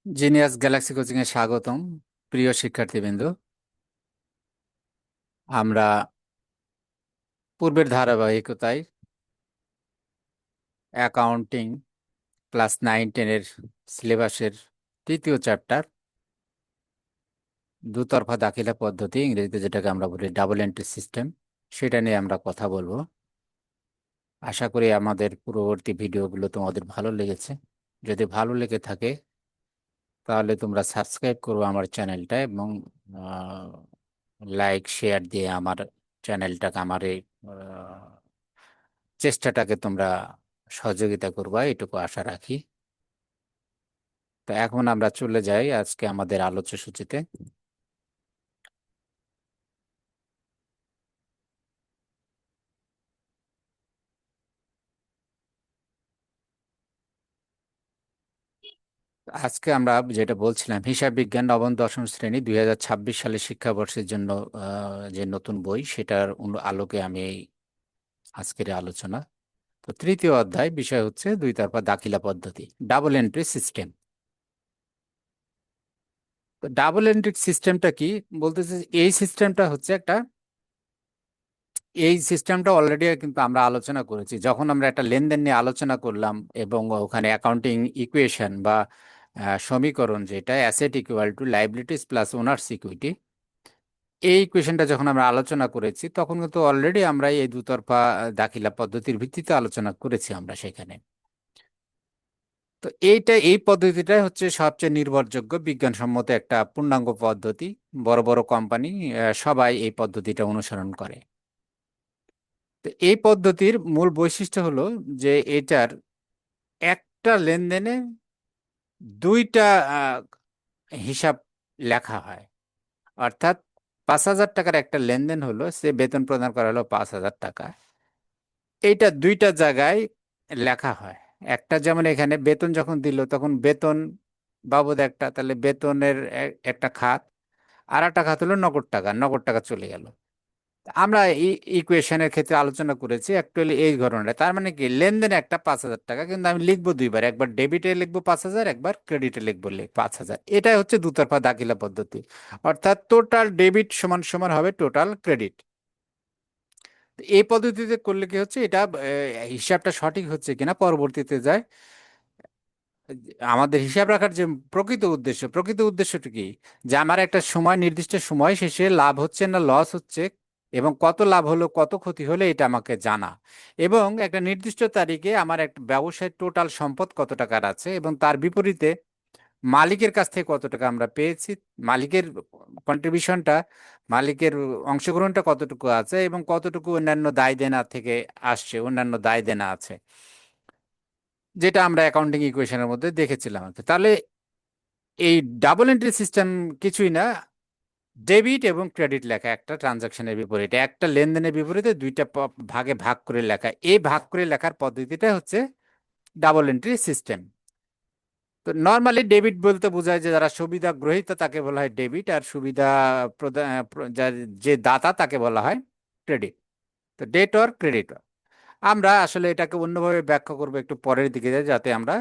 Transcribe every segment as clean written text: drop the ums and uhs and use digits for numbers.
Genius Galaxy coaching এ স্বাগতম। প্রিয় শিক্ষার্থীবৃন্দ, আমরা পূর্বের ধারাবাহিকতায় অ্যাকাউন্টিং ক্লাস 9-10 এর সিলেবাসের তৃতীয় চ্যাপ্টার দুতরফা দাখিলা পদ্ধতি, ইংরেজিতে যেটাকে আমরা বলি ডাবল এন্ট্রি সিস্টেম, সেটা নিয়ে আমরা কথা বলবো। আশা করি আমাদের পূর্ববর্তী ভিডিওগুলো তোমাদের ভালো লেগেছে। যদি ভালো লেগে থাকে তাহলে তোমরা সাবস্ক্রাইব করবো আমার চ্যানেলটা এবং লাইক শেয়ার দিয়ে আমার চ্যানেলটাকে, আমার এই চেষ্টাটাকে তোমরা সহযোগিতা করবা, এটুকু আশা রাখি। তো এখন আমরা চলে যাই আজকে আমাদের আলোচ্য সূচিতে। আজকে আমরা যেটা বলছিলাম, হিসাব বিজ্ঞান নবম দশম শ্রেণী 2026 সালের শিক্ষাবর্ষের জন্য যে নতুন বই, সেটার আলোকে আমি এই আজকের আলোচনা। তো তৃতীয় অধ্যায় বিষয় হচ্ছে দুই তরফা দাখিলা পদ্ধতি, ডাবল এন্ট্রি সিস্টেম। তো ডাবল এন্ট্রি সিস্টেমটা কি বলতেছে, এই সিস্টেমটা হচ্ছে একটা, এই সিস্টেমটা অলরেডি কিন্তু আমরা আলোচনা করেছি যখন আমরা একটা লেনদেন নিয়ে আলোচনা করলাম, এবং ওখানে অ্যাকাউন্টিং ইকুয়েশন বা সমীকরণ, যেটা asset equal to liabilities plus owners equity, এই ইকুয়েশনটা যখন আমরা আলোচনা করেছি তখন কিন্তু অলরেডি আমরা এই দুতরফা দাখিলা পদ্ধতির ভিত্তিতে আলোচনা করেছি আমরা সেখানে। তো এই পদ্ধতিটাই হচ্ছে সবচেয়ে নির্ভরযোগ্য বিজ্ঞানসম্মত একটা পূর্ণাঙ্গ পদ্ধতি। বড় বড় কোম্পানি সবাই এই পদ্ধতিটা অনুসরণ করে। তো এই পদ্ধতির মূল বৈশিষ্ট্য হলো যে এটার একটা লেনদেনে দুইটা আহ, হিসাব লেখা হয়। অর্থাৎ 5,000 টাকার একটা লেনদেন হলো, সে বেতন প্রদান করা হলো 5,000 টাকা, এইটা দুইটা জায়গায় লেখা হয়। একটা যেমন এখানে বেতন যখন দিল তখন বেতন বাবদ একটা, তাহলে বেতনের একটা খাত, আর একটা খাত হলো নগদ টাকা, নগদ টাকা চলে গেল। আমরা এই ইকুয়েশনের ক্ষেত্রে আলোচনা করেছি অ্যাকচুয়ালি এই ধরনের। তার মানে কি, লেনদেন একটা 5,000 টাকা, কিন্তু আমি লিখবো দুইবার, একবার ডেবিটে লিখবো 5,000, একবার ক্রেডিটে লিখবো 5,000। এটাই হচ্ছে দুতরফা দাখিলা পদ্ধতি। অর্থাৎ টোটাল ডেবিট সমান সমান হবে টোটাল ক্রেডিট। এই পদ্ধতিতে করলে কি হচ্ছে, এটা হিসাবটা সঠিক হচ্ছে কিনা পরবর্তীতে যায়। আমাদের হিসাব রাখার যে প্রকৃত উদ্দেশ্যটা কি, যে আমার একটা সময়, নির্দিষ্ট সময় শেষে লাভ হচ্ছে না লস হচ্ছে, এবং কত লাভ হলো কত ক্ষতি হলো এটা আমাকে জানা, এবং একটা নির্দিষ্ট তারিখে আমার একটা ব্যবসায় টোটাল সম্পদ কত টাকার আছে, এবং তার বিপরীতে মালিকের কাছ থেকে কত টাকা আমরা পেয়েছি, মালিকের কন্ট্রিবিউশনটা, মালিকের অংশগ্রহণটা কতটুকু আছে, এবং কতটুকু অন্যান্য দায় দেনা থেকে আসছে, অন্যান্য দায় দেনা আছে, যেটা আমরা অ্যাকাউন্টিং ইকুয়েশনের মধ্যে দেখেছিলাম আর কি। তাহলে এই ডাবল এন্ট্রি সিস্টেম কিছুই না, ডেবিট এবং ক্রেডিট লেখা একটা ট্রানজাকশনের বিপরীতে, একটা লেনদেনের বিপরীতে দুইটা ভাগে ভাগ করে লেখা, এই ভাগ করে লেখার পদ্ধতিটা হচ্ছে ডাবল এন্ট্রি সিস্টেম। তো নর্মালি ডেবিট বলতে বোঝায় যে যারা সুবিধা গ্রহীতা তাকে বলা হয় ডেবিট, আর সুবিধা যে দাতা তাকে বলা হয় ক্রেডিট। তো ডেট অর ক্রেডিট, আমরা আসলে এটাকে অন্যভাবে ব্যাখ্যা করবো একটু পরের দিকে যাতে আমরা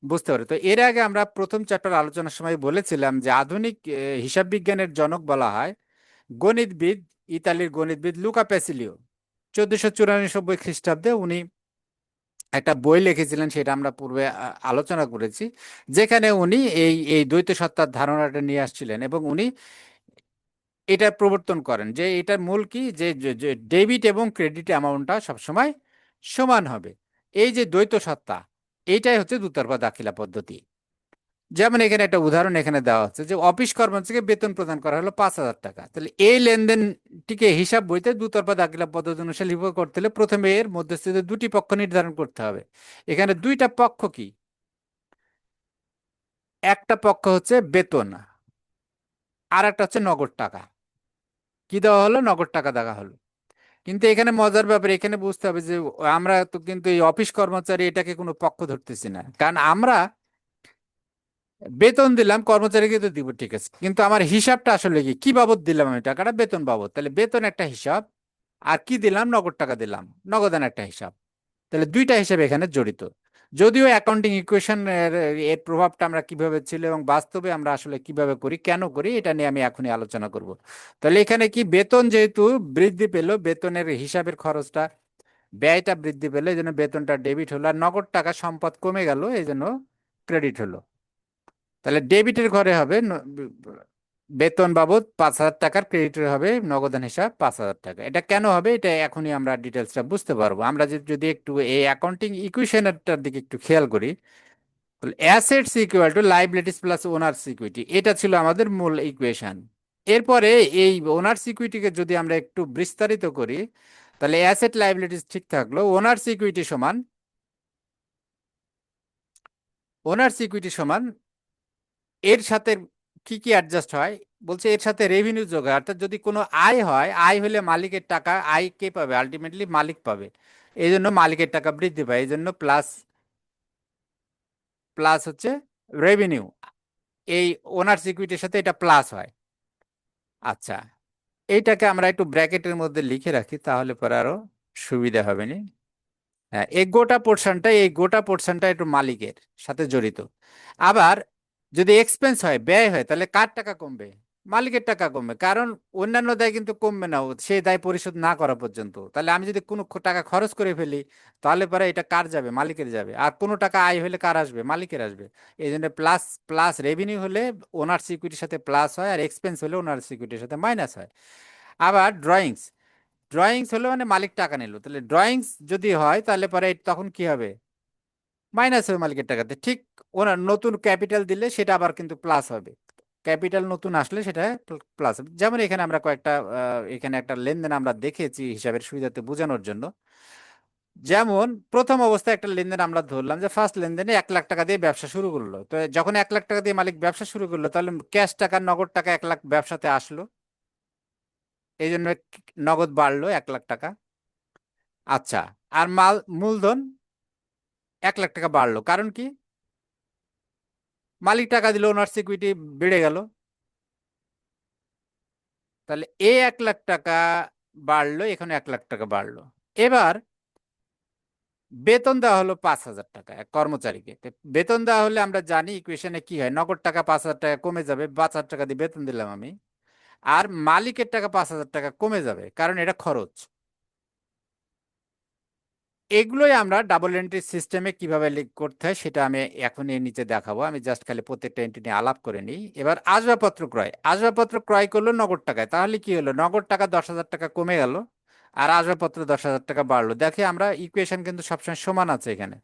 বুঝতে পারি। তো এর আগে আমরা প্রথম চ্যাপ্টার আলোচনার সময় বলেছিলাম যে আধুনিক হিসাব বিজ্ঞানের জনক বলা হয় গণিতবিদ, ইতালির গণিতবিদ লুকা প্যাসিলিও। 1494 খ্রিস্টাব্দে উনি একটা বই লিখেছিলেন, সেটা আমরা পূর্বে আলোচনা করেছি, যেখানে উনি এই এই দ্বৈত সত্তার ধারণাটা নিয়ে আসছিলেন, এবং উনি এটা প্রবর্তন করেন যে এটার মূল কি, যে ডেবিট এবং ক্রেডিট অ্যামাউন্টটা সবসময় সমান হবে। এই যে দ্বৈত সত্তা, এইটাই হচ্ছে দুতরফা দাখিলা পদ্ধতি। যেমন এখানে একটা উদাহরণ এখানে দেওয়া হচ্ছে যে অফিস কর্মচারীকে বেতন প্রদান করা হলো 5,000 টাকা। তাহলে এই লেনদেনটিকে হিসাব বইতে দুতরফা দাখিলা পদ্ধতি অনুসারে লিপিবদ্ধ করতে হলে প্রথমে এর মধ্যস্থিত দুটি পক্ষ নির্ধারণ করতে হবে। এখানে দুইটা পক্ষ কি, একটা পক্ষ হচ্ছে বেতন, আর একটা হচ্ছে নগদ টাকা। কি দেওয়া হলো, নগদ টাকা দেওয়া হলো। কিন্তু এখানে মজার ব্যাপার, এখানে বুঝতে হবে যে আমরা তো কিন্তু এই অফিস কর্মচারী এটাকে কোনো পক্ষ ধরতেছি না, কারণ আমরা বেতন দিলাম কর্মচারীকে তো দিব, ঠিক আছে, কিন্তু আমার হিসাবটা আসলে কি, কি বাবদ দিলাম আমি টাকাটা, বেতন বাবদ। তাহলে বেতন একটা হিসাব, আর কি দিলাম, নগদ টাকা দিলাম, নগদান একটা হিসাব। তাহলে দুইটা হিসাব এখানে জড়িত। যদিও অ্যাকাউন্টিং ইকুয়েশন এর এর প্রভাবটা আমরা কিভাবে ছিল এবং বাস্তবে আমরা আসলে কিভাবে করি, কেন করি, এটা নিয়ে আমি এখনই আলোচনা করব। তাহলে এখানে কি, বেতন যেহেতু বৃদ্ধি পেল, বেতনের হিসাবের খরচটা, ব্যয়টা বৃদ্ধি পেল, এই জন্য বেতনটা ডেবিট হলো, আর নগদ টাকা সম্পদ কমে গেল, এই জন্য ক্রেডিট হলো। তাহলে ডেবিটের ঘরে হবে বেতন বাবদ 5,000 টাকার, ক্রেডিটের হবে নগদান হিসাব 5,000 টাকা। এটা কেন হবে, এটা এখনই আমরা ডিটেলসটা বুঝতে পারবো। আমরা যদি একটু এই অ্যাকাউন্টিং ইকুয়েশনটার দিকে একটু খেয়াল করি, তাহলে assets equal to liabilities plus owners equity, এটা ছিল আমাদের মূল ইকুয়েশন। এরপরে এই ওনার্স ইকুইটিকে যদি আমরা একটু বিস্তারিত করি, তাহলে অ্যাসেট লাইবিলিটিস ঠিক থাকলো, ওনার্স ইকুইটি সমান এর সাথে কি কি অ্যাডজাস্ট হয়, বলছে এর সাথে রেভিনিউ যোগ হয়। অর্থাৎ যদি কোনো আয় হয়, আয় হলে মালিকের টাকা, আয় কে পাবে, আলটিমেটলি মালিক পাবে, এই জন্য মালিকের টাকা বৃদ্ধি পায়, এই জন্য প্লাস প্লাস হচ্ছে রেভিনিউ, এই ওনার্স ইকুইটির সাথে এটা প্লাস হয়। আচ্ছা, এইটাকে আমরা একটু ব্র্যাকেটের মধ্যে লিখে রাখি, তাহলে পরে আরো সুবিধা হবে নি। হ্যাঁ, এই গোটা পোর্শনটা একটু মালিকের সাথে জড়িত। আবার যদি এক্সপেন্স হয়, ব্যয় হয়, তাহলে কার টাকা কমবে, মালিকের টাকা কমবে, কারণ অন্যান্য দায় কিন্তু কমবে না সেই দায় পরিশোধ না করা পর্যন্ত। তাহলে আমি যদি কোনো টাকা খরচ করে ফেলি, তাহলে পরে এটা কার যাবে, মালিকের যাবে। আর কোনো টাকা আয় হলে কার আসবে, মালিকের আসবে। এই জন্য প্লাস প্লাস রেভিনিউ হলে ওনার সিকিউরিটির সাথে প্লাস হয়, আর এক্সপেন্স হলে ওনার সিকিউরিটির সাথে মাইনাস হয়। আবার ড্রয়িংস, ড্রয়িংস হলো মানে মালিক টাকা নিল, তাহলে ড্রয়িংস যদি হয় তাহলে পরে তখন কি হবে, মাইনাস হবে মালিকের টাকাতে। ঠিক ওনার নতুন ক্যাপিটাল দিলে সেটা আবার কিন্তু প্লাস হবে, ক্যাপিটাল নতুন আসলে সেটা প্লাস হবে। যেমন এখানে আমরা কয়েকটা এখানে একটা লেনদেন আমরা দেখেছি হিসাবের সুবিধাতে বোঝানোর জন্য। যেমন প্রথম অবস্থায় একটা লেনদেন আমরা ধরলাম যে ফার্স্ট লেনদেনে 1,00,000 টাকা দিয়ে ব্যবসা শুরু করলো। তো যখন 1,00,000 টাকা দিয়ে মালিক ব্যবসা শুরু করলো, তাহলে ক্যাশ টাকা, নগদ টাকা 1,00,000 ব্যবসাতে আসলো, এই জন্য নগদ বাড়লো 1,00,000 টাকা। আচ্ছা, আর মূলধন 1,00,000 টাকা বাড়লো, কারণ কি, মালিক টাকা দিল, ওনার সিকিউরিটি বেড়ে গেল। তাহলে 1,00,000 টাকা বাড়লো, এখানে 1,00,000 টাকা বাড়লো। এবার বেতন দেওয়া হলো 5,000 টাকা এক কর্মচারীকে। তো বেতন দেওয়া হলে আমরা জানি ইকুয়েশনে কি হয়, নগদ টাকা 5,000 টাকা কমে যাবে, 5,000 টাকা দিয়ে বেতন দিলাম আমি, আর মালিকের টাকা 5,000 টাকা কমে যাবে, কারণ এটা খরচ। এগুলোই আমরা ডাবল এন্ট্রি সিস্টেমে কিভাবে করতে হয় সেটা আমি এখন এর নিচে দেখাবো। আমি জাস্ট খালি প্রত্যেকটা এন্ট্রি নিয়ে আলাপ করে নিই। এবার আসবাবপত্র ক্রয়, আসবাবপত্র ক্রয় করলো নগদ টাকায়, তাহলে কি হলো, নগদ টাকা 10,000 টাকা কমে গেল, আর আসবাবপত্র 10,000 টাকা বাড়লো। দেখে আমরা ইকুয়েশন কিন্তু সবসময় সমান আছে এখানে,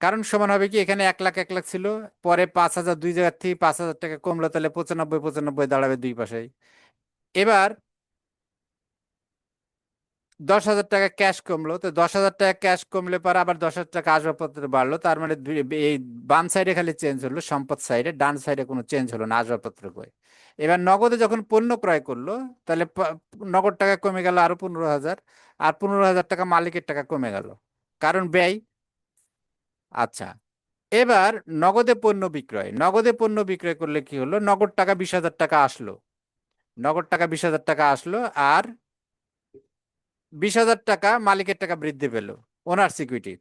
কারণ সমান হবে কি, এখানে 1,00,000 1,00,000 ছিল, পরে 5,000 দুই জায়গার থেকে 5,000 টাকা কমলো, তাহলে 95 95 দাঁড়াবে দুই পাশেই। এবার 10,000 টাকা ক্যাশ কমলো, তো 10,000 টাকা ক্যাশ কমলে পরে আবার 10,000 টাকা আসবাবপত্র বাড়লো, তার মানে এই বাম সাইডে খালি চেঞ্জ হলো, সম্পদ সাইডে, ডান সাইডে কোনো চেঞ্জ হলো না, আসবাবপত্র কই। এবার নগদে যখন পণ্য ক্রয় করলো, তাহলে নগদ টাকা কমে গেল আরো 15,000, আর 15,000 টাকা মালিকের টাকা কমে গেল, কারণ ব্যয়। আচ্ছা, এবার নগদে পণ্য বিক্রয় করলে কি হলো, নগদ টাকা 20,000 টাকা আসলো, নগদ টাকা 20,000 টাকা আসলো, আর 20,000 টাকা মালিকের টাকা বৃদ্ধি পেল, ওনার সিকিউরিটি।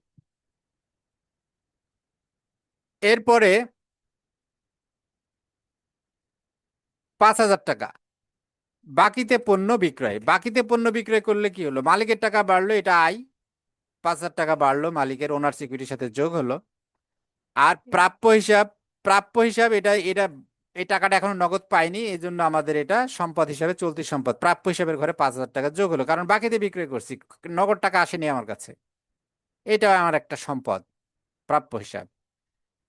এরপরে 5,000 টাকা বাকিতে পণ্য বিক্রয় করলে কি হলো, মালিকের টাকা বাড়লো, এটা আয়, 5,000 টাকা বাড়লো, মালিকের ওনার সিকিউরিটির সাথে যোগ হলো। আর প্রাপ্য হিসাব এটা এটা এই টাকাটা এখনো নগদ পাইনি, এই জন্য আমাদের এটা সম্পদ হিসাবে, চলতি সম্পদ, প্রাপ্য হিসাবের ঘরে 5,000 টাকা যোগ হলো, কারণ বাকিতে বিক্রয় করছি, নগদ টাকা আসেনি আমার কাছে, এটা আমার একটা সম্পদ, প্রাপ্য হিসাব।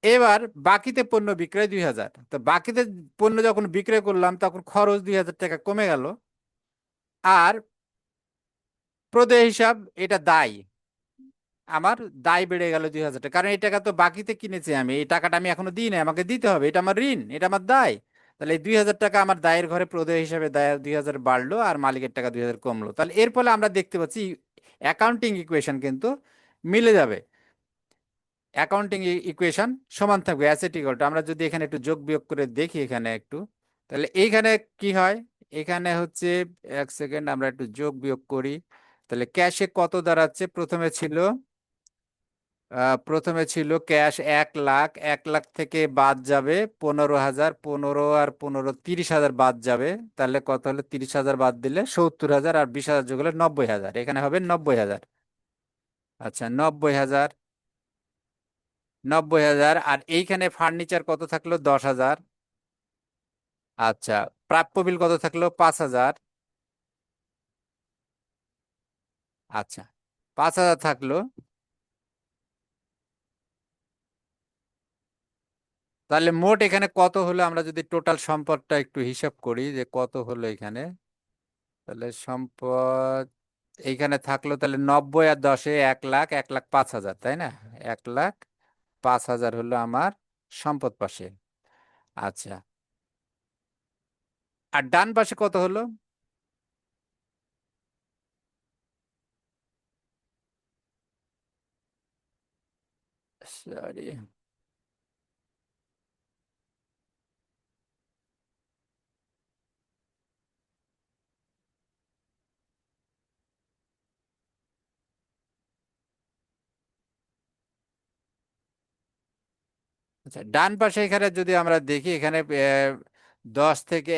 এবার বাকিতে পণ্য বিক্রয় 2,000, তো বাকিতে পণ্য যখন বিক্রয় করলাম তখন খরচ 2,000 টাকা কমে গেল। আর প্রদেয় হিসাব, এটা দায়, আমার দায় বেড়ে গেল 2,000 টাকা, কারণ এই টাকা তো বাকিতে কিনেছি আমি, এই টাকাটা আমি এখনো দিই না, আমাকে দিতে হবে, এটা আমার ঋণ, এটা আমার দায়। তাহলে এই 2,000 টাকা আমার দায়ের ঘরে প্রদেয় হিসাবে দায় 2,000 বাড়লো, আর মালিকের টাকা 2,000 কমলো। তাহলে এর ফলে আমরা দেখতে পাচ্ছি অ্যাকাউন্টিং ইকুয়েশন কিন্তু মিলে যাবে, অ্যাকাউন্টিং ইকুয়েশন সমান থাকবে, অ্যাসেট ইকুয়াল টু, আমরা যদি এখানে একটু যোগ বিয়োগ করে দেখি এখানে একটু, তাহলে এইখানে কি হয়, এখানে হচ্ছে, এক সেকেন্ড আমরা একটু যোগ বিয়োগ করি। তাহলে ক্যাশে কত দাঁড়াচ্ছে, প্রথমে ছিল প্রথমে ছিল ক্যাশ 1 লাখ, 1 লাখ থেকে বাদ যাবে 15,000, 15 আর 15, 30,000 বাদ যাবে। তাহলে কত হলো? 30,000 বাদ দিলে 70,000, আর 20,000 যোগ হলে 90,000, এখানে হবে 90,000। আচ্ছা, 90,000, 90,000, আর এইখানে ফার্নিচার কত থাকলো? 10,000। আচ্ছা, প্রাপ্য বিল কত থাকলো? 5,000। আচ্ছা, 5,000 থাকলো। তাহলে মোট এখানে কত হলো? আমরা যদি টোটাল সম্পদটা একটু হিসাব করি যে কত হলো এখানে, তাহলে সম্পদ এইখানে থাকলো তাহলে 90 আর 10-এ 1 লাখ, 1,05,000, তাই না? 1,05,000 হলো আমার সম্পদ পাশে। আচ্ছা, আর ডান পাশে কত হলো? সরি। আচ্ছা, ডান পাশে এখানে যদি আমরা দেখি, এখানে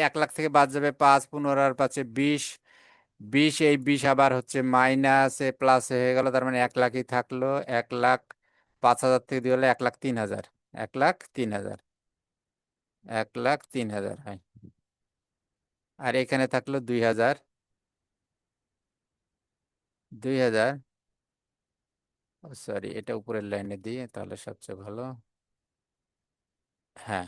1 লাখ থেকে বাদ যাবে 5, 15 আর 5-এ 20, 20, এই 20 আবার হচ্ছে মাইনাসে প্লাসে হয়ে গেল, তার মানে 1 লাখই থাকলো। 1,05,000 থেকে দিয়ে হলো 1,03,000, 1,03,000, 1,03,000 হয়। আর এখানে থাকলো 2,000, 2,000। সরি, এটা উপরের লাইনে দিয়ে তাহলে সবচেয়ে ভালো। হ্যাঁ।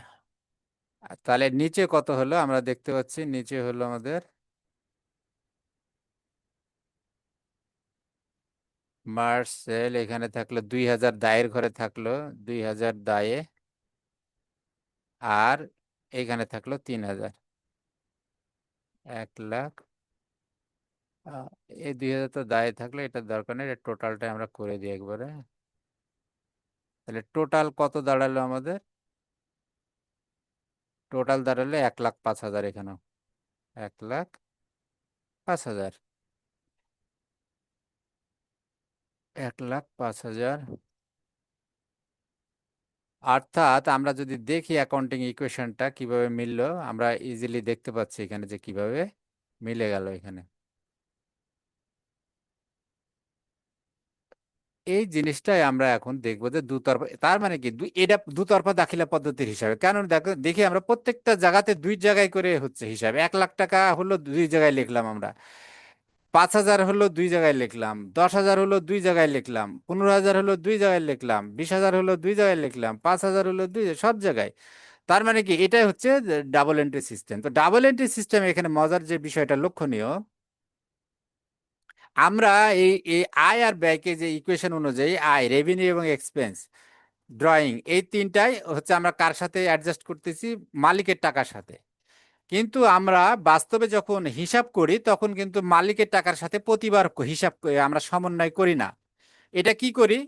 আর তাহলে নিচে কত হলো আমরা দেখতে পাচ্ছি? নিচে হলো আমাদের মার্সেল, এখানে থাকলো 2,000 দায়ের ঘরে থাকলো, 2,000 দায়ে, আর এখানে থাকলো 3,000, 1 লাখ। আহ, এই 2,000 তো দায়ে থাকলো, এটা দরকার নেই, টোটালটা আমরা করে দিই একবারে। তাহলে টোটাল কত দাঁড়ালো আমাদের? টোটাল দাঁড়ালো 1,05,000 এখানেও, 1,05,000, 1,05,000। অর্থাৎ আমরা যদি দেখি অ্যাকাউন্টিং ইকুয়েশনটা কিভাবে মিললো, আমরা ইজিলি দেখতে পাচ্ছি এখানে যে কিভাবে মিলে গেল এখানে। এই জিনিসটাই আমরা এখন দেখবো যে দুতরফা, তার মানে কি এটা দুতরফা দাখিলা পদ্ধতির হিসাবে। কারণ দেখো, দেখি আমরা প্রত্যেকটা জায়গাতে দুই জায়গায় করে হচ্ছে হিসাব। 1 লাখ টাকা হলো দুই জায়গায় লিখলাম আমরা, 5,000 হলো দুই জায়গায় লিখলাম, 10,000 হলো দুই জায়গায় লিখলাম, 15,000 হলো দুই জায়গায় লিখলাম, 20,000 হলো দুই জায়গায় লিখলাম, 5,000 হলো সব জায়গায়। তার মানে কি এটাই হচ্ছে ডাবল এন্ট্রি সিস্টেম। তো ডাবল এন্ট্রি সিস্টেম এখানে মজার যে বিষয়টা লক্ষণীয়, আমরা এই এই আয় আর ব্যয়কে যে ইকুয়েশন অনুযায়ী আয়, রেভিনিউ এবং এক্সপেন্স, ড্রয়িং, এই তিনটাই হচ্ছে আমরা কার সাথে অ্যাডজাস্ট করতেছি? মালিকের টাকার সাথে। কিন্তু আমরা বাস্তবে যখন হিসাব করি তখন কিন্তু মালিকের টাকার সাথে প্রতিবার আমরা সমন্বয় করি না। এটা কি করি?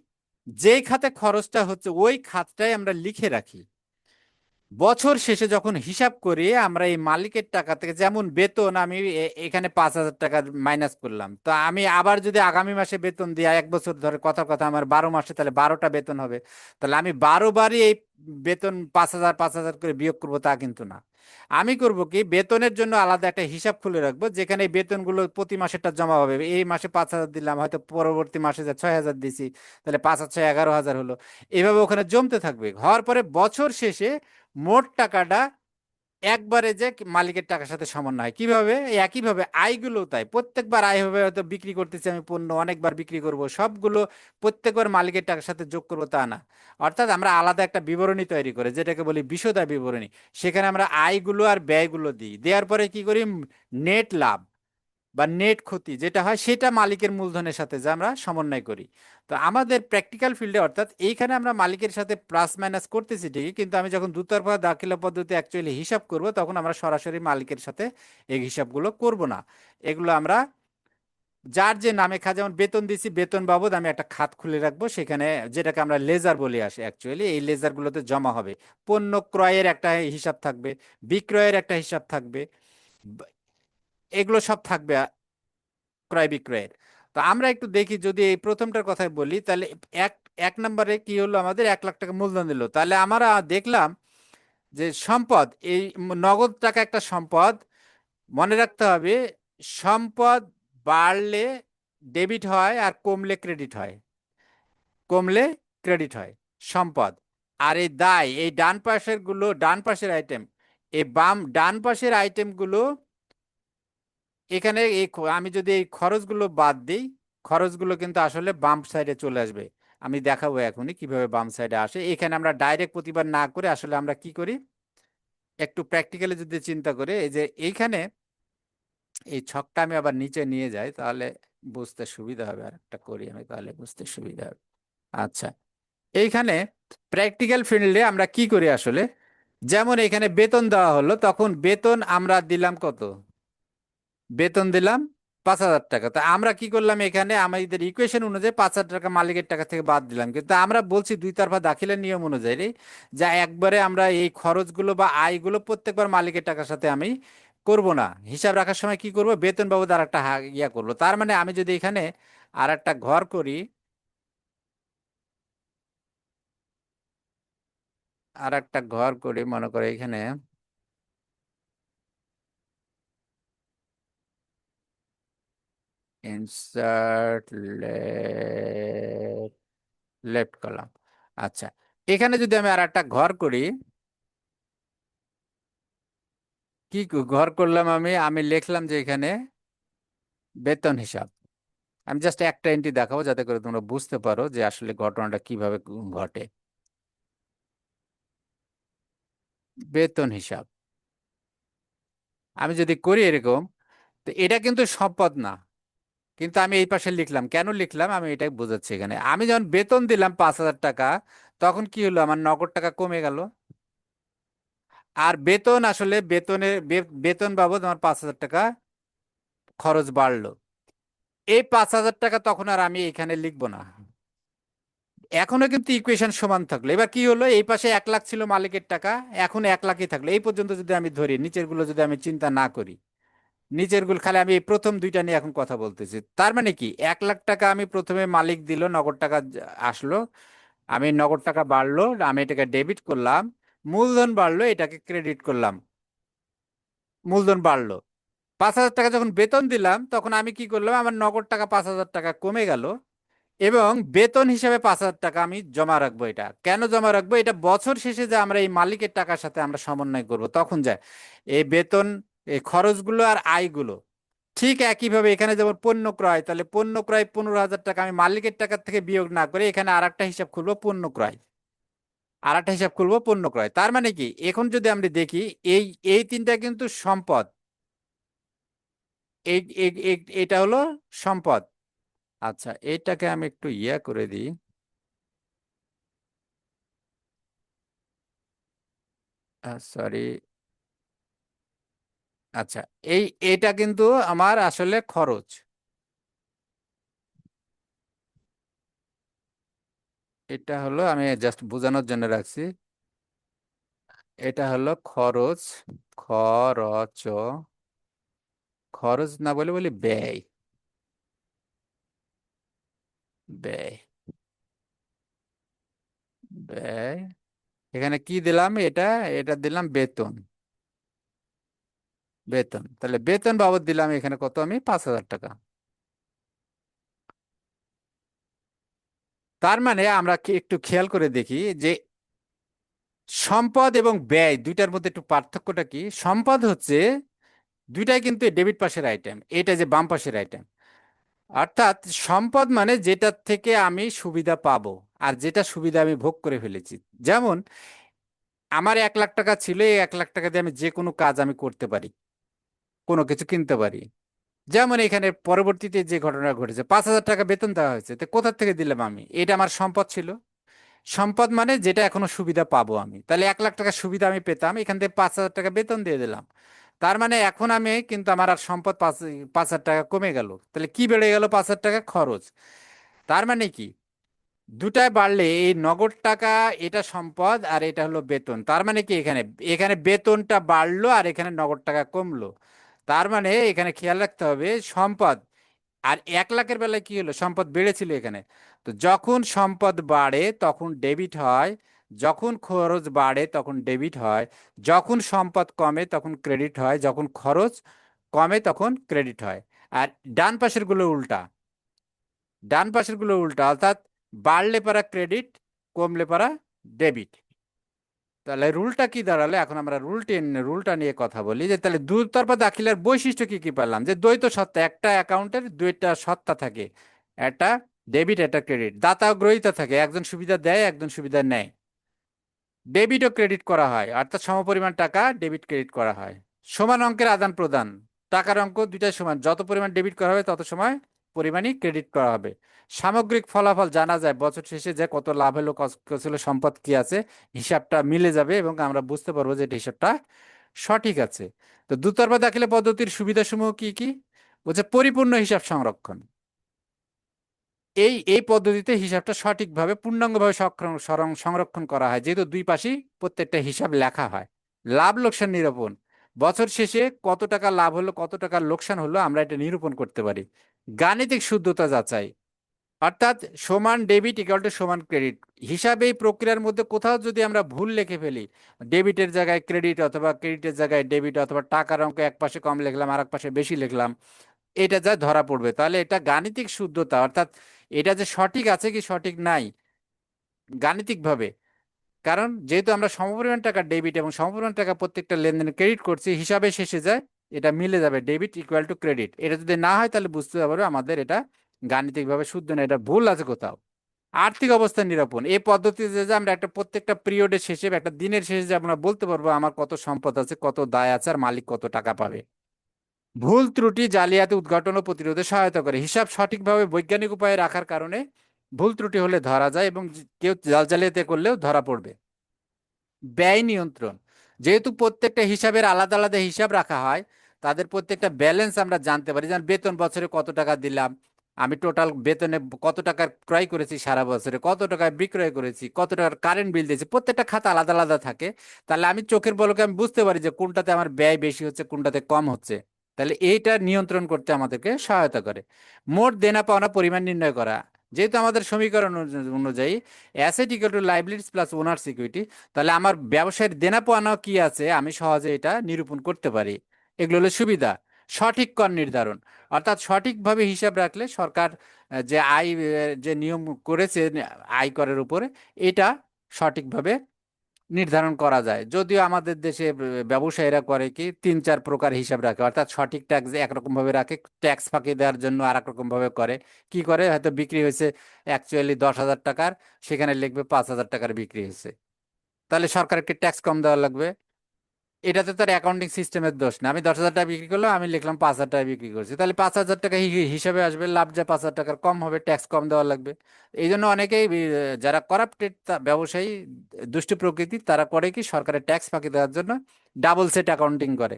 যেই খাতে খরচটা হচ্ছে ওই খাতটাই আমরা লিখে রাখি। বছর শেষে যখন হিসাব করি আমরা এই মালিকের টাকা থেকে, যেমন বেতন আমি এখানে 5,000 টাকা মাইনাস করলাম, তো আমি আবার যদি আগামী মাসে বেতন দিই, 1 বছর ধরে কথার কথা আমার 12 মাসে, তাহলে 12টা বেতন হবে। তাহলে আমি 12 বারই এই বেতন 5,000 5,000 করে বিয়োগ করবো তা কিন্তু না। আমি করব কি, বেতনের জন্য আলাদা একটা হিসাব খুলে রাখবো, যেখানে এই বেতনগুলো প্রতি মাসেরটা জমা হবে। এই মাসে 5,000 দিলাম, হয়তো পরবর্তী মাসে যা 6,000 দিছি, তাহলে 5 আর 6 11,000 হলো। এভাবে ওখানে জমতে থাকবে। হওয়ার পরে বছর শেষে মোট টাকাটা একবারে যে মালিকের টাকার সাথে সমান হয়। কিভাবে? এই একইভাবে আয়গুলো তাই, প্রত্যেকবার আয় হবে, হয়তো বিক্রি করতেছি আমি পণ্য, অনেকবার বিক্রি করব, সবগুলো প্রত্যেকবার মালিকের টাকার সাথে যোগ করবো তা না। অর্থাৎ আমরা আলাদা একটা বিবরণী তৈরি করে, যেটাকে বলি বিশদ বিবরণী। সেখানে আমরা আয়গুলো আর ব্যয়গুলো দিই, দেওয়ার পরে কি করি? নেট লাভ বা নেট ক্ষতি যেটা হয় সেটা মালিকের মূলধনের সাথে যে আমরা সমন্বয় করি। তো আমাদের প্র্যাকটিক্যাল ফিল্ডে, অর্থাৎ এইখানে আমরা মালিকের সাথে প্লাস মাইনাস করতেছি ঠিকই, কিন্তু আমি যখন দুতরফা দাখিলা পদ্ধতি অ্যাকচুয়ালি হিসাব করব, তখন আমরা সরাসরি মালিকের সাথে এই হিসাবগুলো করব না। এগুলো আমরা যার যে নামে খাত, যেমন বেতন দিছি, বেতন বাবদ আমি একটা খাত খুলে রাখবো, সেখানে যেটাকে আমরা লেজার বলে আসি অ্যাকচুয়ালি, এই লেজারগুলোতে জমা হবে। পণ্য ক্রয়ের একটা হিসাব থাকবে, বিক্রয়ের একটা হিসাব থাকবে, ব- এগুলো সব থাকবে, ক্রয় বিক্রয়ের। তো আমরা একটু দেখি, যদি এই প্রথমটার কথাই বলি, তাহলে এক নম্বরে কি হলো, আমাদের 1 লাখ টাকা মূলধন দিল, তাহলে আমরা দেখলাম যে সম্পদ, এই নগদ টাকা একটা সম্পদ। মনে রাখতে হবে, সম্পদ বাড়লে ডেবিট হয় আর কমলে ক্রেডিট হয়, কমলে ক্রেডিট হয় সম্পদ। আর এই দায়, এই ডান পাশের গুলো, ডান পাশের আইটেম, এই ডান পাশের আইটেম গুলো এখানে আমি যদি এই খরচগুলো বাদ দিই, খরচগুলো কিন্তু আসলে বাম সাইডে চলে আসবে। আমি দেখাবো এখনই কিভাবে বাম সাইডে আসে। এখানে আমরা ডাইরেক্ট প্রতিবার না করে আসলে আমরা কি করি, একটু প্র্যাকটিক্যালি যদি চিন্তা করি, এই যে এইখানে এই ছকটা আমি আবার নিচে নিয়ে যাই, তাহলে বুঝতে সুবিধা হবে। আর একটা করি আমি, তাহলে বুঝতে সুবিধা হবে। আচ্ছা, এইখানে প্র্যাকটিক্যাল ফিল্ডে আমরা কি করি আসলে, যেমন এখানে বেতন দেওয়া হলো, তখন বেতন আমরা দিলাম কত, বেতন দিলাম 5,000 টাকা। তা আমরা কি করলাম, এখানে আমাদের ইকুয়েশন অনুযায়ী 5,000 টাকা মালিকের টাকা থেকে বাদ দিলাম, কিন্তু আমরা বলছি দুই তরফা দাখিলের নিয়ম অনুযায়ী যা একবারে আমরা এই খরচগুলো বা আয়গুলো প্রত্যেকবার মালিকের টাকার সাথে আমি করব না। হিসাব রাখার সময় কি করব, বেতন বাবদ আর একটা ইয়া করবো। তার মানে আমি যদি এখানে আর একটা ঘর করি, আর একটা ঘর করি, মনে করে এখানে ইনসার্ট লেফট কলাম। আচ্ছা, এখানে যদি আমি আর একটা ঘর করি, কি ঘর করলাম আমি আমি লিখলাম যে এখানে বেতন হিসাব। আমি জাস্ট একটা এন্ট্রি দেখাবো যাতে করে তোমরা বুঝতে পারো যে আসলে ঘটনাটা কিভাবে ঘটে। বেতন হিসাব আমি যদি করি এরকম, তো এটা কিন্তু সম্পদ না, কিন্তু আমি এই পাশে লিখলাম। কেন লিখলাম আমি এটাই বোঝাচ্ছি। এখানে আমি যখন বেতন দিলাম 5,000 টাকা, তখন কি হলো, আমার নগদ টাকা কমে গেল। আর বেতন আসলে বেতন বাবদ আমার 5,000 টাকা খরচ বাড়লো। এই 5,000 টাকা তখন আর আমি এখানে লিখবো না। এখনো কিন্তু ইকুয়েশন সমান থাকলো। এবার কি হলো, এই পাশে 1 লাখ ছিল মালিকের টাকা, এখন 1 লাখই থাকলো। এই পর্যন্ত যদি আমি ধরি, নিচের গুলো যদি আমি চিন্তা না করি, নিচের গুলো খালি আমি এই প্রথম দুইটা নিয়ে এখন কথা বলতেছি। তার মানে কি, 1 লাখ টাকা আমি প্রথমে মালিক দিল, নগদ টাকা আসলো, আমি নগদ টাকা বাড়লো, আমি এটাকে ডেবিট করলাম, মূলধন বাড়লো, এটাকে ক্রেডিট করলাম, মূলধন বাড়লো। 5,000 টাকা যখন বেতন দিলাম, তখন আমি কি করলাম, আমার নগদ টাকা 5,000 টাকা কমে গেল, এবং বেতন হিসাবে 5,000 টাকা আমি জমা রাখবো। এটা কেন জমা রাখবো, এটা বছর শেষে যে আমরা এই মালিকের টাকার সাথে আমরা সমন্বয় করব, তখন যায় এই বেতন, এই খরচগুলো আর আয়গুলো। ঠিক একইভাবে এখানে যেমন পণ্য ক্রয়, তাহলে পণ্য ক্রয় 15,000 টাকা আমি মালিকের টাকার থেকে বিয়োগ না করে এখানে আর একটা হিসাব খুলবো পণ্য ক্রয়, আর একটা হিসাব খুলবো পণ্য ক্রয়। তার মানে কি, এখন যদি আমরা দেখি, এই এই তিনটা কিন্তু সম্পদ, এটা হলো সম্পদ। আচ্ছা, এটাকে আমি একটু ইয়া করে দিই, সরি। আচ্ছা, এই এটা কিন্তু আমার আসলে খরচ, এটা হলো, আমি জাস্ট বোঝানোর জন্য রাখছি, এটা হলো খরচ, খরচ, খরচ না বলে বলি ব্যয়, ব্যয়, ব্যয়। এখানে কি দিলাম, এটা এটা দিলাম বেতন, বেতন। তাহলে বেতন বাবদ দিলাম এখানে কত, আমি 5,000 টাকা। তার মানে আমরা কি একটু খেয়াল করে দেখি যে সম্পদ এবং ব্যয় দুইটার মধ্যে একটু পার্থক্যটা কি। সম্পদ হচ্ছে দুইটাই কিন্তু ডেবিট পাশের আইটেম, এটা যে বাম পাশের আইটেম। অর্থাৎ সম্পদ মানে যেটার থেকে আমি সুবিধা পাবো, আর যেটা সুবিধা আমি ভোগ করে ফেলেছি। যেমন আমার 1 লাখ টাকা ছিল, এই 1 লাখ টাকা দিয়ে আমি যে কোনো কাজ আমি করতে পারি, কোনো কিছু কিনতে পারি। যেমন এখানে পরবর্তীতে যে ঘটনা ঘটেছে, 5,000 টাকা বেতন দেওয়া হয়েছে, তো কোথা থেকে দিলাম আমি, এটা আমার সম্পদ ছিল। সম্পদ মানে যেটা এখনো সুবিধা পাবো আমি, তাহলে 1 লাখ টাকা সুবিধা আমি পেতাম, এখান থেকে 5,000 টাকা বেতন দিয়ে দিলাম। তার মানে এখন আমি কিন্তু আমার আর সম্পদ 5,000 টাকা কমে গেল। তাহলে কি বেড়ে গেল, 5,000 টাকা খরচ। তার মানে কি, দুটায় বাড়লে এই নগদ টাকা, এটা সম্পদ আর এটা হলো বেতন। তার মানে কি, এখানে এখানে বেতনটা বাড়লো আর এখানে নগদ টাকা কমলো। তার মানে এখানে খেয়াল রাখতে হবে, সম্পদ আর 1 লাখের বেলায় কি হলো, সম্পদ বেড়েছিল এখানে। তো যখন সম্পদ বাড়ে তখন ডেবিট হয়, যখন খরচ বাড়ে তখন ডেবিট হয়, যখন সম্পদ কমে তখন ক্রেডিট হয়, যখন খরচ কমে তখন ক্রেডিট হয়। আর ডান পাশের গুলো উল্টা, ডান পাশের গুলো উল্টা, অর্থাৎ বাড়লে পারা ক্রেডিট, কমলে পারা ডেবিট। তাহলে রুলটা কি দাঁড়ালো, এখন আমরা রুলটা নিয়ে কথা বলি, যে তাহলে দুতরফা দাখিলার বৈশিষ্ট্য কি কি পেলাম, যে দ্বৈত সত্তা, একটা অ্যাকাউন্টের দুইটা সত্তা থাকে, একটা ডেবিট একটা ক্রেডিট, দাতা ও গ্রহীতা থাকে, একজন সুবিধা দেয় একজন সুবিধা নেয়, ডেবিট ও ক্রেডিট করা হয়, অর্থাৎ সমপরিমাণ টাকা ডেবিট ক্রেডিট করা হয়, সমান অঙ্কের আদান প্রদান, টাকার অঙ্ক দুইটাই সমান, যত পরিমাণ ডেবিট করা হবে তত সময় পরিমাণই ক্রেডিট করা হবে, সামগ্রিক ফলাফল জানা যায়, বছর শেষে যে কত লাভ হলো কত ছিল, সম্পদ কি আছে, হিসাবটা মিলে যাবে এবং আমরা বুঝতে পারবো যে এটা হিসাবটা সঠিক আছে। তো দুতরফা দাখিলা পদ্ধতির সুবিধাসমূহ কি কি? বলছে পরিপূর্ণ হিসাব সংরক্ষণ। এই পদ্ধতিতে হিসাবটা সঠিকভাবে পূর্ণাঙ্গভাবে সংরক্ষণ করা হয়, যেহেতু দুই পাশেই প্রত্যেকটা হিসাব লেখা হয়। লাভ লোকসান নিরূপণ, বছর শেষে কত টাকা লাভ হলো কত টাকা লোকসান হলো আমরা এটা নিরূপণ করতে পারি। গাণিতিক শুদ্ধতা যাচাই, অর্থাৎ সমান ডেবিট ইকুয়াল টু সমান ক্রেডিট, হিসাবে এই প্রক্রিয়ার মধ্যে কোথাও যদি আমরা ভুল লিখে ফেলি, ডেবিটের জায়গায় ক্রেডিট অথবা ক্রেডিটের জায়গায় ডেবিট, অথবা টাকার অঙ্ক এক পাশে কম লিখলাম আর এক পাশে বেশি লিখলাম, এটা যা ধরা পড়বে, তাহলে এটা গাণিতিক শুদ্ধতা, অর্থাৎ এটা যে সঠিক আছে কি সঠিক নাই গাণিতিকভাবে। কারণ যেহেতু আমরা সমপরিমাণ টাকা ডেবিট এবং সমপরিমাণ টাকা প্রত্যেকটা লেনদেনে ক্রেডিট করছি, হিসাবে শেষে যায় এটা মিলে যাবে, ডেবিট ইকুয়াল টু ক্রেডিট। এটা যদি না হয় তাহলে বুঝতে পারবে আমাদের এটা গাণিতিকভাবে শুদ্ধ না, এটা ভুল আছে কোথাও। আর্থিক অবস্থা নিরূপণ, এই পদ্ধতিতে যে আমরা একটা প্রত্যেকটা পিরিয়ডের শেষে একটা দিনের শেষে যে আমরা বলতে পারবো আমার কত সম্পদ আছে কত দায় আছে আর মালিক কত টাকা পাবে। ভুল ত্রুটি জালিয়াতি উদ্ঘাটন ও প্রতিরোধে সহায়তা করে, হিসাব সঠিকভাবে বৈজ্ঞানিক উপায়ে রাখার কারণে ভুল ত্রুটি হলে ধরা যায় এবং কেউ জালিয়াতি করলেও ধরা পড়বে। ব্যয় নিয়ন্ত্রণ, যেহেতু প্রত্যেকটা হিসাবের আলাদা আলাদা হিসাব রাখা হয়, তাদের প্রত্যেকটা ব্যালেন্স আমরা জানতে পারি, যেমন বেতন বছরে কত টাকা দিলাম, আমি টোটাল বেতনে কত টাকার ক্রয় করেছি সারা বছরে, কত টাকায় বিক্রয় করেছি, কত টাকার কারেন্ট বিল দিয়েছি, প্রত্যেকটা খাতা আলাদা আলাদা থাকে। তাহলে আমি চোখের পলকে আমি বুঝতে পারি যে কোনটাতে আমার ব্যয় বেশি হচ্ছে কোনটাতে কম হচ্ছে। তাহলে এইটা নিয়ন্ত্রণ করতে আমাদেরকে সহায়তা করে। মোট দেনা পাওনা পরিমাণ নির্ণয় করা, যেহেতু আমাদের সমীকরণ অনুযায়ী asset equal to liabilities plus owner security, তাহলে আমার ব্যবসায়ের দেনা পাওনা কি আছে আমি সহজে এটা নিরূপণ করতে পারি। এগুলো হলো সুবিধা। সঠিক কর নির্ধারণ, অর্থাৎ সঠিকভাবে হিসাব রাখলে সরকার যে আয় যে নিয়ম করেছে আয়করের উপরে, এটা সঠিকভাবে নির্ধারণ করা যায়। যদিও আমাদের দেশে ব্যবসায়ীরা করে কি 3-4 প্রকার হিসাব রাখে, অর্থাৎ সঠিক ট্যাক্স একরকম ভাবে রাখে, ট্যাক্স ফাঁকি দেওয়ার জন্য আর এক রকম ভাবে করে। কি করে, হয়তো বিক্রি হয়েছে অ্যাকচুয়ালি 10,000 টাকার, সেখানে লিখবে 5,000 টাকার বিক্রি হয়েছে, তাহলে সরকারকে ট্যাক্স কম দেওয়া লাগবে। এটাতে তার অ্যাকাউন্টিং সিস্টেমের দোষ না, আমি 10,000 টাকা বিক্রি করলাম, আমি লিখলাম 5,000 টাকা বিক্রি করছি, তাহলে 5,000 টাকা হিসাবে আসবে, লাভ যা 5,000 টাকার কম হবে, ট্যাক্স কম দেওয়া লাগবে। এই জন্য অনেকেই যারা করাপ্টেড ব্যবসায়ী, দুষ্ট প্রকৃতি, তারা করে কি সরকারের ট্যাক্স ফাঁকি দেওয়ার জন্য ডাবল সেট অ্যাকাউন্টিং করে,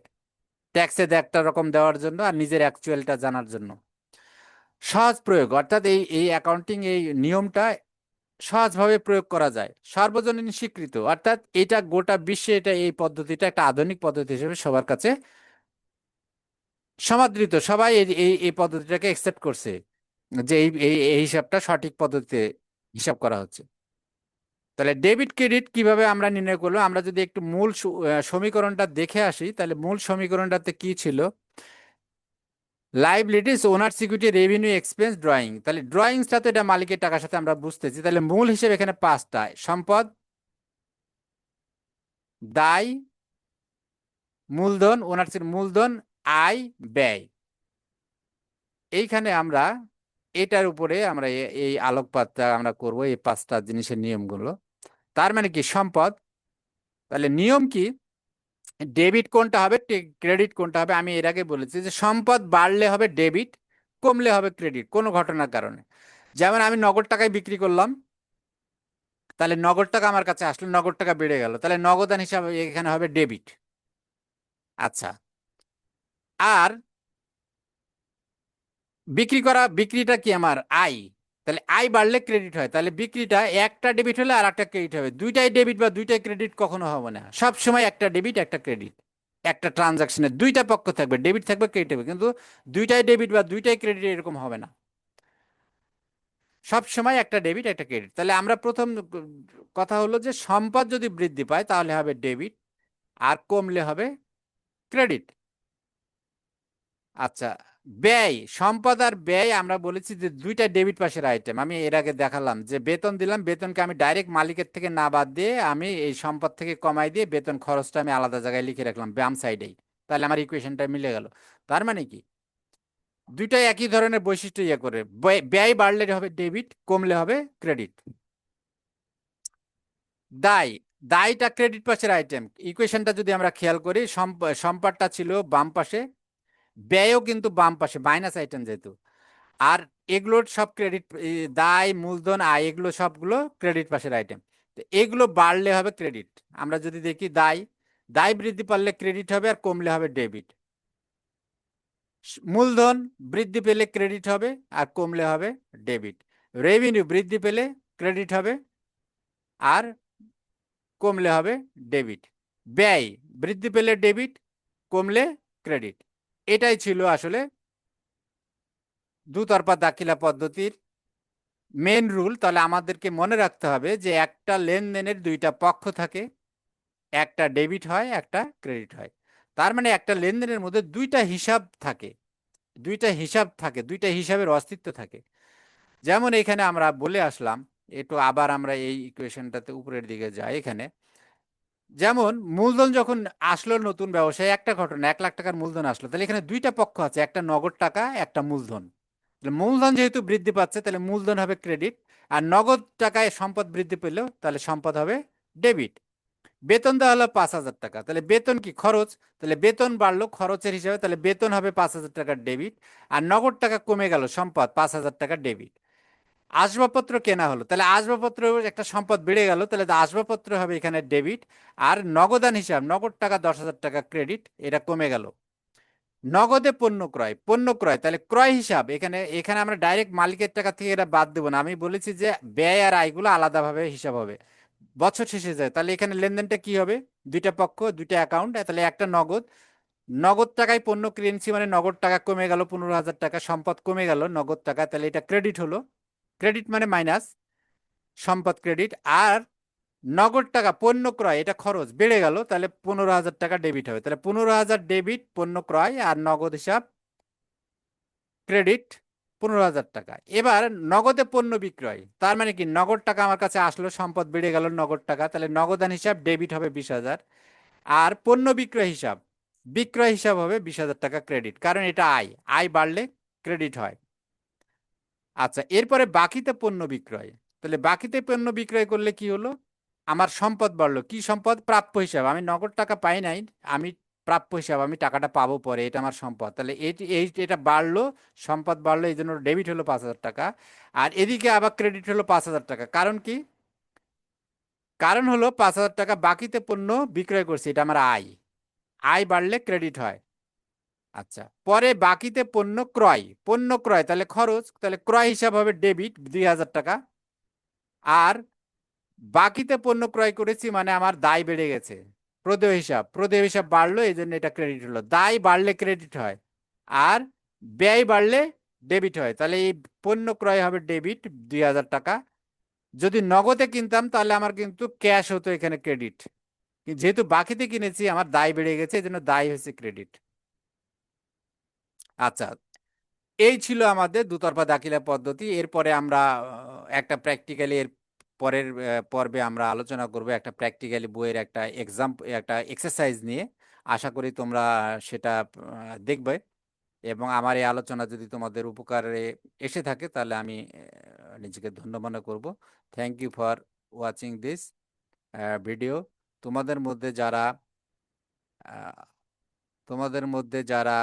ট্যাক্সে একটা রকম দেওয়ার জন্য আর নিজের অ্যাকচুয়ালটা জানার জন্য। সহজ প্রয়োগ, অর্থাৎ এই এই অ্যাকাউন্টিং এই নিয়মটা সহজভাবে প্রয়োগ করা যায়, সর্বজনীন স্বীকৃত, অর্থাৎ এটা গোটা বিশ্বে এটা এই পদ্ধতিটা একটা আধুনিক পদ্ধতি হিসেবে সবার কাছে সমাদৃত, সবাই এই এই এই পদ্ধতিটাকে একসেপ্ট করছে, যে এই এই এই হিসাবটা সঠিক পদ্ধতিতে হিসাব করা হচ্ছে। তাহলে ডেবিট ক্রেডিট কিভাবে আমরা নির্ণয় করলো, আমরা যদি একটু মূল সমীকরণটা দেখে আসি, তাহলে মূল সমীকরণটাতে কি ছিল, লাইবিলিটিস ওনার সিকিউরিটি রেভিনিউ এক্সপেন্স ড্রয়িং, তাহলে ড্রয়িংসটা তো এটা মালিকের টাকার সাথে আমরা বুঝতেছি, তাহলে মূল হিসেবে এখানে 5টা: সম্পদ, দায়, মূলধন, ওনার মূলধন, আয়, ব্যয়। এইখানে আমরা এটার উপরে আমরা এই আলোকপাতটা আমরা করব, এই 5টা জিনিসের নিয়মগুলো। তার মানে কি, সম্পদ, তাহলে নিয়ম কি, ডেবিট কোনটা হবে ক্রেডিট কোনটা হবে, আমি এর আগে বলেছি যে সম্পদ বাড়লে হবে ডেবিট, কমলে হবে ক্রেডিট কোনো ঘটনার কারণে। যেমন আমি নগদ টাকায় বিক্রি করলাম, তাহলে নগদ টাকা আমার কাছে আসলো, নগদ টাকা বেড়ে গেল, তাহলে নগদান হিসাবে এখানে হবে ডেবিট। আচ্ছা, আর বিক্রিটা কি আমার আয়, তাহলে আয় বাড়লে ক্রেডিট হয়, তাহলে বিক্রিটা একটা ডেবিট হলে আর একটা ক্রেডিট হবে, দুইটাই ডেবিট বা দুইটাই ক্রেডিট কখনো হবে না, সব সময় একটা ডেবিট একটা ক্রেডিট, একটা ট্রানজাকশনের দুইটা পক্ষ থাকবে, ডেবিট থাকবে ক্রেডিট থাকবে, কিন্তু দুইটাই ডেবিট বা দুইটাই ক্রেডিট এরকম হবে না, সব সময় একটা ডেবিট একটা ক্রেডিট। তাহলে আমরা প্রথম কথা হলো যে সম্পদ যদি বৃদ্ধি পায় তাহলে হবে ডেবিট, আর কমলে হবে ক্রেডিট। আচ্ছা, ব্যয়, সম্পদ আর ব্যয় আমরা বলেছি যে দুইটা ডেবিট পাশের আইটেম। আমি এর আগে দেখালাম যে বেতন দিলাম, বেতনকে আমি ডাইরেক্ট মালিকের থেকে না বাদ দিয়ে আমি এই সম্পদ থেকে কমাই দিয়ে বেতন খরচটা আমি আলাদা জায়গায় লিখে রাখলাম বাম সাইডেই, তাহলে আমার ইকুয়েশনটা মিলে গেল। তার মানে কি দুইটাই একই ধরনের বৈশিষ্ট্য ইয়ে করে, ব্যয় বাড়লে হবে ডেবিট, কমলে হবে ক্রেডিট। দায়, দায়টা ক্রেডিট পাশের আইটেম। ইকুয়েশনটা যদি আমরা খেয়াল করি, সম্পদটা ছিল বাম পাশে, ব্যয়ও কিন্তু বাম পাশে, মাইনাস আইটেম যেহেতু। আর এগুলোর সব ক্রেডিট, দায়, মূলধন, আয়, এগুলো সবগুলো ক্রেডিট পাশের আইটেম। তো এগুলো বাড়লে হবে ক্রেডিট। আমরা যদি দেখি দায়, দায় বৃদ্ধি পারলে ক্রেডিট হবে আর কমলে হবে ডেবিট। মূলধন বৃদ্ধি পেলে ক্রেডিট হবে আর কমলে হবে ডেবিট। রেভিনিউ বৃদ্ধি পেলে ক্রেডিট হবে আর কমলে হবে ডেবিট। ব্যয় বৃদ্ধি পেলে ডেবিট, কমলে ক্রেডিট। এটাই ছিল আসলে দুতরফা দাখিলা পদ্ধতির মেন রুল। তাহলে আমাদেরকে মনে রাখতে হবে যে একটা লেনদেনের দুইটা পক্ষ থাকে, একটা ডেবিট হয় একটা ক্রেডিট হয়। তার মানে একটা লেনদেনের মধ্যে দুইটা হিসাব থাকে, দুইটা হিসাব থাকে, দুইটা হিসাবের অস্তিত্ব থাকে। যেমন এখানে আমরা বলে আসলাম, একটু আবার আমরা এই ইকুয়েশনটাতে উপরের দিকে যাই। এখানে যেমন মূলধন যখন আসলো নতুন ব্যবসায়, একটা ঘটনা, 1 লাখ টাকার মূলধন আসলো, তাহলে এখানে দুইটা পক্ষ আছে, একটা নগদ টাকা একটা মূলধন। তাহলে মূলধন যেহেতু বৃদ্ধি পাচ্ছে তাহলে মূলধন হবে ক্রেডিট, আর নগদ টাকায় সম্পদ বৃদ্ধি পেলেও তাহলে সম্পদ হবে ডেবিট। বেতন দেওয়া হলো 5,000 টাকা, তাহলে বেতন কি খরচ, তাহলে বেতন বাড়লো খরচের হিসাবে, তাহলে বেতন হবে 5,000 টাকার ডেবিট, আর নগদ টাকা কমে গেল, সম্পদ 5,000 টাকা ডেবিট। আসবাবপত্র কেনা হলো, তাহলে আসবাবপত্র একটা সম্পদ বেড়ে গেল, তাহলে আসবাবপত্র হবে এখানে ডেবিট, আর নগদান হিসাব নগদ টাকা 10,000 টাকা ক্রেডিট, এটা কমে গেল। নগদে পণ্য ক্রয়, পণ্য ক্রয়, তাহলে ক্রয় হিসাব, এখানে এখানে আমরা ডাইরেক্ট মালিকের টাকা থেকে এটা বাদ দেবো না। আমি বলেছি যে ব্যয় আর আয়গুলো আলাদাভাবে হিসাব হবে, বছর শেষে যায়। তাহলে এখানে লেনদেনটা কি হবে, দুইটা পক্ষ দুইটা অ্যাকাউন্ট, তাহলে একটা নগদ, নগদ টাকায় পণ্য কিনছি মানে নগদ টাকা কমে গেল 15,000 টাকা, সম্পদ কমে গেল নগদ টাকা, তাহলে এটা ক্রেডিট হলো। ক্রেডিট মানে মাইনাস, সম্পদ ক্রেডিট। আর নগদ টাকা পণ্য ক্রয়, এটা খরচ বেড়ে গেল, তাহলে 15,000 টাকা ডেবিট হবে, তাহলে 15,000 ডেবিট পণ্য ক্রয়, আর নগদ হিসাব ক্রেডিট 15,000 টাকা। এবার নগদে পণ্য বিক্রয়, তার মানে কি নগদ টাকা আমার কাছে আসলো, সম্পদ বেড়ে গেল নগদ টাকা, তাহলে নগদান হিসাব ডেবিট হবে 20,000, আর পণ্য বিক্রয় হিসাব, বিক্রয় হিসাব হবে 20,000 টাকা ক্রেডিট, কারণ এটা আয়, আয় বাড়লে ক্রেডিট হয়। আচ্ছা, এরপরে বাকিতে পণ্য বিক্রয়, তাহলে বাকিতে পণ্য বিক্রয় করলে কি হলো, আমার সম্পদ বাড়লো। কি সম্পদ, প্রাপ্য হিসাব, আমি নগদ টাকা পাই নাই, আমি প্রাপ্য হিসাব, আমি টাকাটা পাবো পরে, এটা আমার সম্পদ, তাহলে এটা বাড়লো, সম্পদ বাড়লো, এই জন্য ডেবিট হলো 5,000 টাকা। আর এদিকে আবার ক্রেডিট হলো 5,000 টাকা, কারণ কি, কারণ হলো 5,000 টাকা বাকিতে পণ্য বিক্রয় করছি, এটা আমার আয়, আয় বাড়লে ক্রেডিট হয়। আচ্ছা, পরে বাকিতে পণ্য ক্রয়, পণ্য ক্রয় তাহলে খরচ, তাহলে ক্রয় হিসাব হবে ডেবিট 2,000 টাকা। আর বাকিতে পণ্য ক্রয় করেছি মানে আমার দায় বেড়ে গেছে, প্রদেয় হিসাব, প্রদেয় হিসাব বাড়লো, এই জন্য এটা ক্রেডিট হলো। দায় বাড়লে ক্রেডিট হয়, আর ব্যয় বাড়লে ডেবিট হয়, তাহলে এই পণ্য ক্রয় হবে ডেবিট 2,000 টাকা। যদি নগদে কিনতাম তাহলে আমার কিন্তু ক্যাশ হতো, এখানে ক্রেডিট, যেহেতু বাকিতে কিনেছি আমার দায় বেড়ে গেছে, এই জন্য দায় হয়েছে ক্রেডিট। আচ্ছা, এই ছিল আমাদের দুতরফা দাখিলা পদ্ধতি। এরপরে আমরা একটা প্র্যাকটিক্যালি, এর পরের পর্বে আমরা আলোচনা করব একটা প্র্যাকটিক্যালি বইয়ের একটা এক্সাম, একটা এক্সারসাইজ নিয়ে। আশা করি তোমরা সেটা দেখবে, এবং আমার এই আলোচনা যদি তোমাদের উপকারে এসে থাকে তাহলে আমি নিজেকে ধন্য মনে করব। Thank you for watching this video. তোমাদের মধ্যে যারা আহ, তোমাদের মধ্যে যারা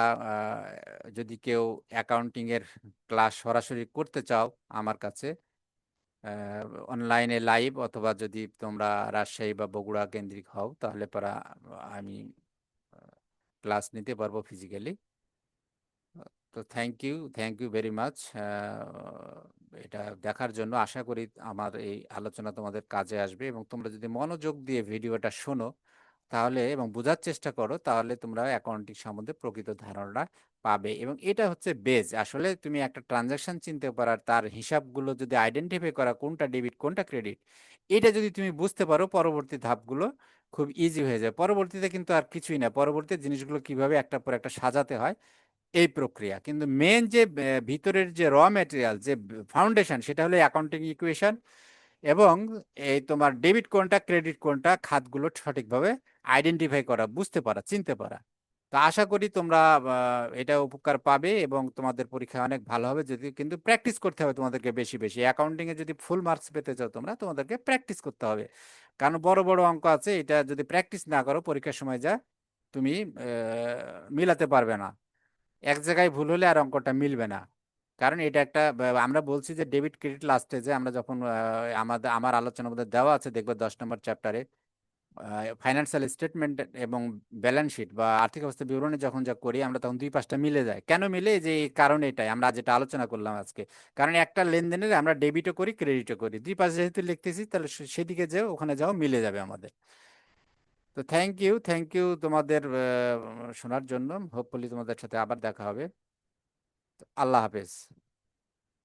যদি কেউ অ্যাকাউন্টিং এর ক্লাস সরাসরি করতে চাও আমার কাছে, অনলাইনে লাইভ, অথবা যদি তোমরা রাজশাহী বা বগুড়া কেন্দ্রিক হও তাহলে পরা আমি ক্লাস নিতে পারবো ফিজিক্যালি। তো থ্যাংক ইউ ভেরি মাচ এটা দেখার জন্য। আশা করি আমার এই আলোচনা তোমাদের কাজে আসবে, এবং তোমরা যদি মনোযোগ দিয়ে ভিডিওটা শোনো তাহলে এবং বোঝার চেষ্টা করো, তাহলে তোমরা অ্যাকাউন্টিং সম্বন্ধে প্রকৃত ধারণা পাবে। এবং এটা হচ্ছে বেজ, আসলে তুমি একটা ট্রানজাকশন চিনতে পারার, তার হিসাবগুলো যদি আইডেন্টিফাই করা কোনটা ডেবিট কোনটা ক্রেডিট, এটা যদি তুমি বুঝতে পারো, পরবর্তী ধাপগুলো খুব ইজি হয়ে যায়। পরবর্তীতে কিন্তু আর কিছুই না, পরবর্তী জিনিসগুলো কিভাবে একটা পর একটা সাজাতে হয় এই প্রক্রিয়া। কিন্তু মেন যে ভিতরের যে র ম্যাটেরিয়াল, যে ফাউন্ডেশন, সেটা হলো অ্যাকাউন্টিং ইকুয়েশন এবং এই তোমার ডেবিট কোনটা ক্রেডিট কোনটা খাতগুলো সঠিকভাবে আইডেন্টিফাই করা, বুঝতে পারা, চিনতে পারা। তো আশা করি তোমরা এটা উপকার পাবে এবং তোমাদের পরীক্ষা অনেক ভালো হবে। যদি কিন্তু প্র্যাকটিস করতে হবে তোমাদেরকে বেশি বেশি, অ্যাকাউন্টিং এ যদি ফুল মার্কস পেতে চাও তোমরা, তোমাদেরকে প্র্যাকটিস করতে হবে। কারণ বড় বড় অঙ্ক আছে, এটা যদি প্র্যাকটিস না করো পরীক্ষার সময় যা তুমি মিলাতে পারবে না। এক জায়গায় ভুল হলে আর অঙ্কটা মিলবে না। কারণ এটা একটা আমরা বলছি যে ডেবিট ক্রেডিট লাস্টে, যে আমরা যখন আমার আলোচনার মধ্যে দেওয়া আছে, দেখবে 10 নম্বর চ্যাপ্টারে ফাইন্যান্সিয়াল স্টেটমেন্ট এবং ব্যালেন্স শিট বা আর্থিক অবস্থা বিবরণী যখন যা করি আমরা, তখন দুই পাশটা মিলে যায়। কেন মিলে? যে এই কারণ এটাই আমরা যেটা আলোচনা করলাম আজকে। কারণ একটা লেনদেনের আমরা ডেবিটও করি ক্রেডিটও করি, দুই পাশে যেহেতু লিখতেছি, তাহলে সেদিকে যাও, ওখানে যাও, মিলে যাবে আমাদের। তো থ্যাংক ইউ তোমাদের শোনার জন্য। হোপফুলি তোমাদের সাথে আবার দেখা হবে। আল্লাহ হাফেজ।